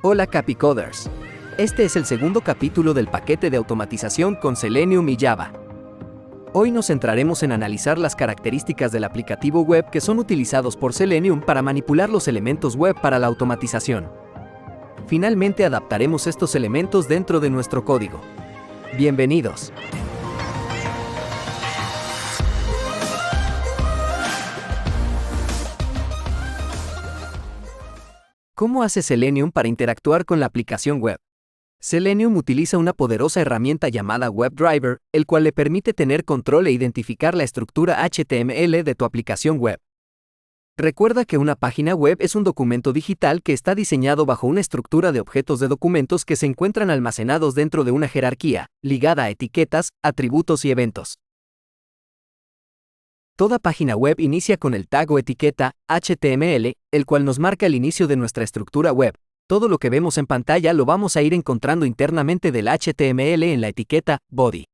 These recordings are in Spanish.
Hola Capicoders. Este es el segundo capítulo del paquete de automatización con Selenium y Java. Hoy nos centraremos en analizar las características del aplicativo web que son utilizados por Selenium para manipular los elementos web para la automatización. Finalmente adaptaremos estos elementos dentro de nuestro código. Bienvenidos. ¿Cómo hace Selenium para interactuar con la aplicación web? Selenium utiliza una poderosa herramienta llamada WebDriver, el cual le permite tener control e identificar la estructura HTML de tu aplicación web. Recuerda que una página web es un documento digital que está diseñado bajo una estructura de objetos de documentos que se encuentran almacenados dentro de una jerarquía, ligada a etiquetas, atributos y eventos. Toda página web inicia con el tag o etiqueta HTML, el cual nos marca el inicio de nuestra estructura web. Todo lo que vemos en pantalla lo vamos a ir encontrando internamente del HTML en la etiqueta body.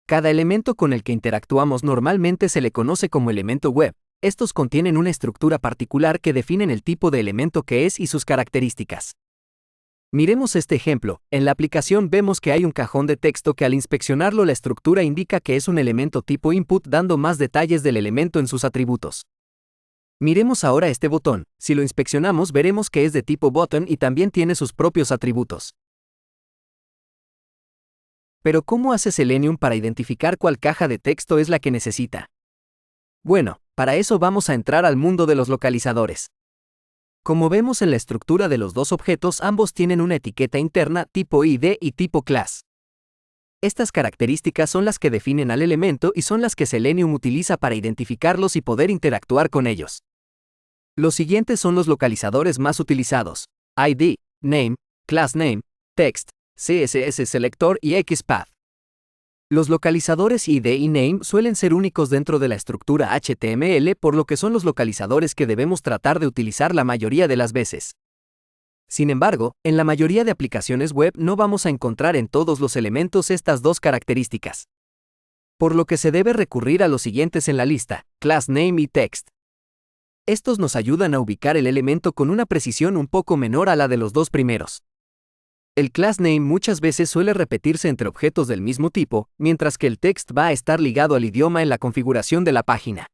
Cada elemento con el que interactuamos normalmente se le conoce como elemento web. Estos contienen una estructura particular que definen el tipo de elemento que es y sus características. Miremos este ejemplo. En la aplicación vemos que hay un cajón de texto que al inspeccionarlo la estructura indica que es un elemento tipo input, dando más detalles del elemento en sus atributos. Miremos ahora este botón. Si lo inspeccionamos veremos que es de tipo button y también tiene sus propios atributos. Pero ¿cómo hace Selenium para identificar cuál caja de texto es la que necesita? Bueno, para eso vamos a entrar al mundo de los localizadores. Como vemos en la estructura de los dos objetos, ambos tienen una etiqueta interna tipo ID y tipo class. Estas características son las que definen al elemento y son las que Selenium utiliza para identificarlos y poder interactuar con ellos. Los siguientes son los localizadores más utilizados: ID, Name, Class Name, Text, CSS Selector y XPath. Los localizadores ID y Name suelen ser únicos dentro de la estructura HTML, por lo que son los localizadores que debemos tratar de utilizar la mayoría de las veces. Sin embargo, en la mayoría de aplicaciones web no vamos a encontrar en todos los elementos estas dos características. Por lo que se debe recurrir a los siguientes en la lista: Class Name y Text. Estos nos ayudan a ubicar el elemento con una precisión un poco menor a la de los dos primeros. El class name muchas veces suele repetirse entre objetos del mismo tipo, mientras que el text va a estar ligado al idioma en la configuración de la página.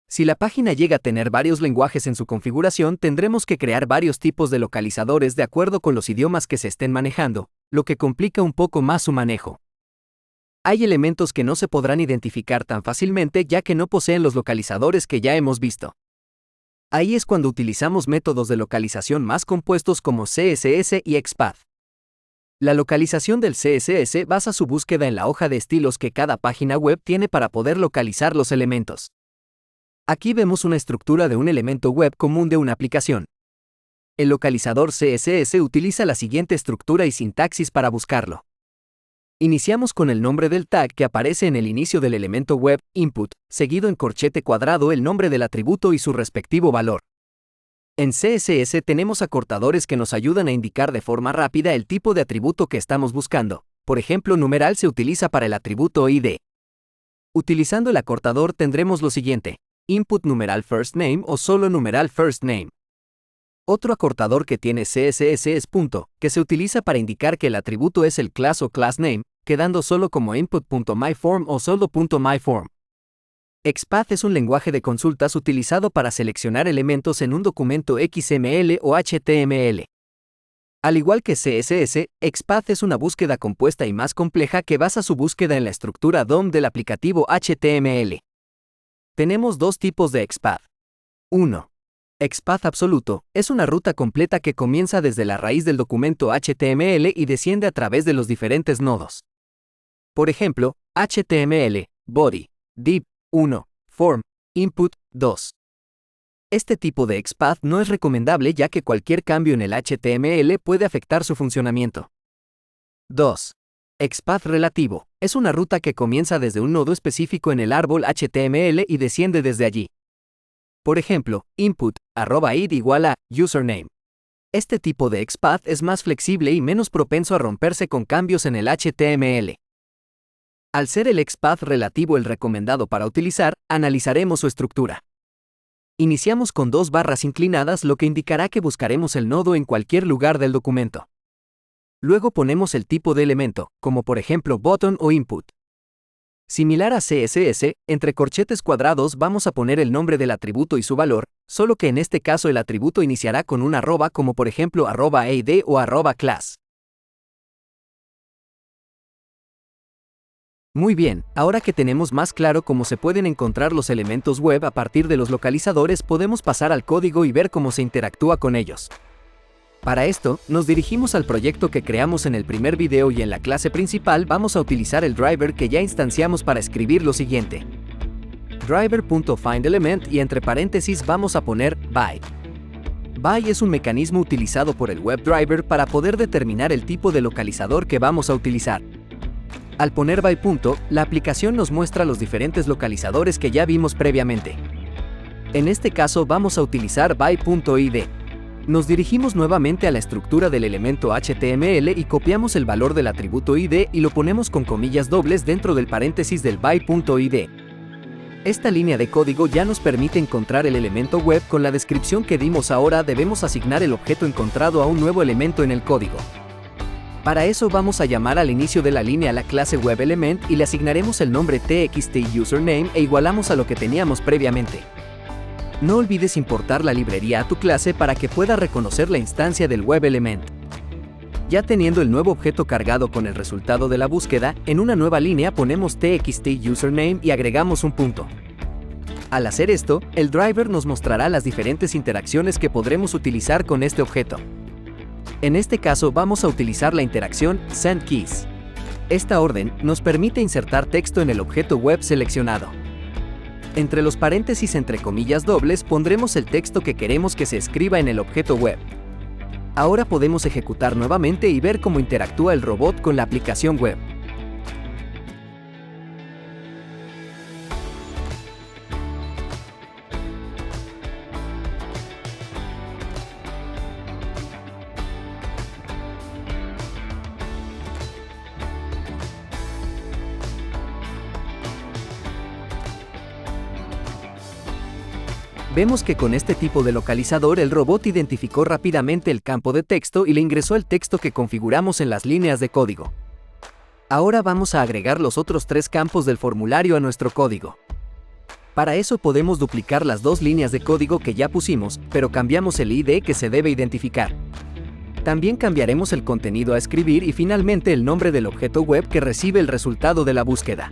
Si la página llega a tener varios lenguajes en su configuración, tendremos que crear varios tipos de localizadores de acuerdo con los idiomas que se estén manejando, lo que complica un poco más su manejo. Hay elementos que no se podrán identificar tan fácilmente ya que no poseen los localizadores que ya hemos visto. Ahí es cuando utilizamos métodos de localización más compuestos como CSS y XPath. La localización del CSS basa su búsqueda en la hoja de estilos que cada página web tiene para poder localizar los elementos. Aquí vemos una estructura de un elemento web común de una aplicación. El localizador CSS utiliza la siguiente estructura y sintaxis para buscarlo. Iniciamos con el nombre del tag que aparece en el inicio del elemento web, input, seguido en corchete cuadrado el nombre del atributo y su respectivo valor. En CSS tenemos acortadores que nos ayudan a indicar de forma rápida el tipo de atributo que estamos buscando. Por ejemplo, numeral se utiliza para el atributo ID. Utilizando el acortador tendremos lo siguiente: input numeral first name o solo numeral first name. Otro acortador que tiene CSS es punto, que se utiliza para indicar que el atributo es el class o class name, quedando solo como input.myform o solo.myform. XPath es un lenguaje de consultas utilizado para seleccionar elementos en un documento XML o HTML. Al igual que CSS, XPath es una búsqueda compuesta y más compleja que basa su búsqueda en la estructura DOM del aplicativo HTML. Tenemos dos tipos de XPath. 1. XPath absoluto es una ruta completa que comienza desde la raíz del documento HTML y desciende a través de los diferentes nodos. Por ejemplo, HTML, body, div, 1, form, input, 2. Este tipo de XPath no es recomendable ya que cualquier cambio en el HTML puede afectar su funcionamiento. 2. XPath relativo es una ruta que comienza desde un nodo específico en el árbol HTML y desciende desde allí. Por ejemplo, input, @id igual a username. Este tipo de XPath es más flexible y menos propenso a romperse con cambios en el HTML. Al ser el XPath relativo el recomendado para utilizar, analizaremos su estructura. Iniciamos con dos barras inclinadas, lo que indicará que buscaremos el nodo en cualquier lugar del documento. Luego ponemos el tipo de elemento, como por ejemplo button o input. Similar a CSS, entre corchetes cuadrados vamos a poner el nombre del atributo y su valor, solo que en este caso el atributo iniciará con un arroba, como por ejemplo @id o @class. Muy bien, ahora que tenemos más claro cómo se pueden encontrar los elementos web a partir de los localizadores, podemos pasar al código y ver cómo se interactúa con ellos. Para esto, nos dirigimos al proyecto que creamos en el primer video y en la clase principal vamos a utilizar el driver que ya instanciamos para escribir lo siguiente. Driver.findElement y entre paréntesis vamos a poner by. By es un mecanismo utilizado por el WebDriver para poder determinar el tipo de localizador que vamos a utilizar. Al poner by punto, la aplicación nos muestra los diferentes localizadores que ya vimos previamente. En este caso vamos a utilizar by.id. Nos dirigimos nuevamente a la estructura del elemento HTML y copiamos el valor del atributo id y lo ponemos con comillas dobles dentro del paréntesis del by.id. Esta línea de código ya nos permite encontrar el elemento web. Con la descripción que dimos ahora debemos asignar el objeto encontrado a un nuevo elemento en el código. Para eso vamos a llamar al inicio de la línea a la clase WebElement y le asignaremos el nombre txt_username e igualamos a lo que teníamos previamente. No olvides importar la librería a tu clase para que pueda reconocer la instancia del WebElement. Ya teniendo el nuevo objeto cargado con el resultado de la búsqueda, en una nueva línea ponemos txt_username y agregamos un punto. Al hacer esto, el driver nos mostrará las diferentes interacciones que podremos utilizar con este objeto. En este caso vamos a utilizar la interacción sendKeys. Esta orden nos permite insertar texto en el objeto web seleccionado. Entre los paréntesis entre comillas dobles pondremos el texto que queremos que se escriba en el objeto web. Ahora podemos ejecutar nuevamente y ver cómo interactúa el robot con la aplicación web. Vemos que con este tipo de localizador el robot identificó rápidamente el campo de texto y le ingresó el texto que configuramos en las líneas de código. Ahora vamos a agregar los otros tres campos del formulario a nuestro código. Para eso podemos duplicar las dos líneas de código que ya pusimos, pero cambiamos el ID que se debe identificar. También cambiaremos el contenido a escribir y finalmente el nombre del objeto web que recibe el resultado de la búsqueda.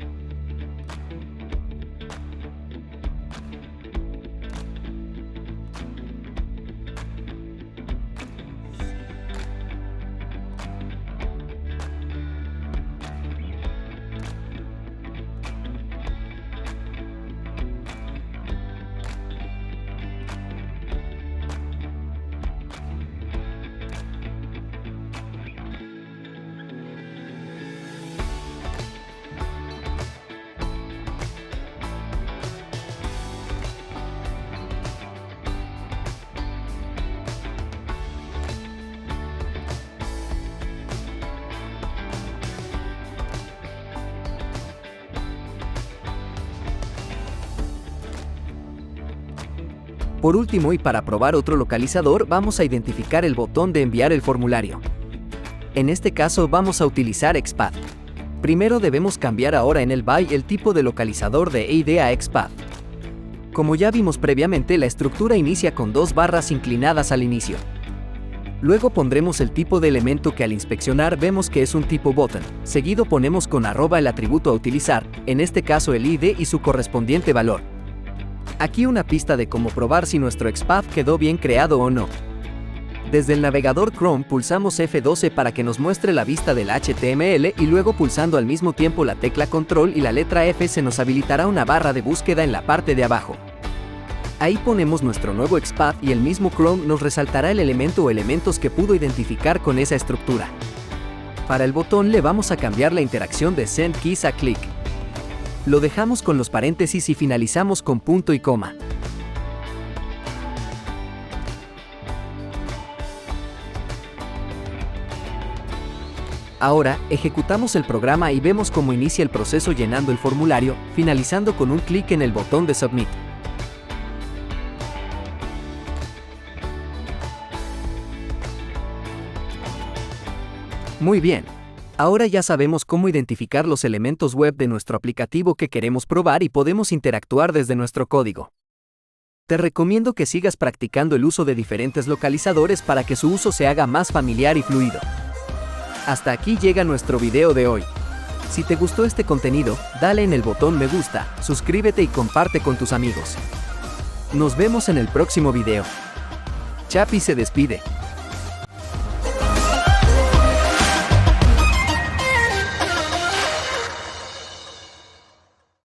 Por último y para probar otro localizador vamos a identificar el botón de enviar el formulario. En este caso vamos a utilizar XPath. Primero debemos cambiar ahora en el by el tipo de localizador de id a XPath. Como ya vimos previamente, la estructura inicia con dos barras inclinadas al inicio. Luego pondremos el tipo de elemento que al inspeccionar vemos que es un tipo button. Seguido ponemos con @ el atributo a utilizar, en este caso el id y su correspondiente valor. Aquí una pista de cómo probar si nuestro XPath quedó bien creado o no. Desde el navegador Chrome pulsamos F12 para que nos muestre la vista del HTML y luego pulsando al mismo tiempo la tecla Control y la letra F se nos habilitará una barra de búsqueda en la parte de abajo. Ahí ponemos nuestro nuevo XPath y el mismo Chrome nos resaltará el elemento o elementos que pudo identificar con esa estructura. Para el botón le vamos a cambiar la interacción de sendKeys a click. Lo dejamos con los paréntesis y finalizamos con punto y coma. Ahora, ejecutamos el programa y vemos cómo inicia el proceso llenando el formulario, finalizando con un clic en el botón de Submit. Muy bien. Ahora ya sabemos cómo identificar los elementos web de nuestro aplicativo que queremos probar y podemos interactuar desde nuestro código. Te recomiendo que sigas practicando el uso de diferentes localizadores para que su uso se haga más familiar y fluido. Hasta aquí llega nuestro video de hoy. Si te gustó este contenido, dale en el botón me gusta, suscríbete y comparte con tus amigos. Nos vemos en el próximo video. Chapi se despide.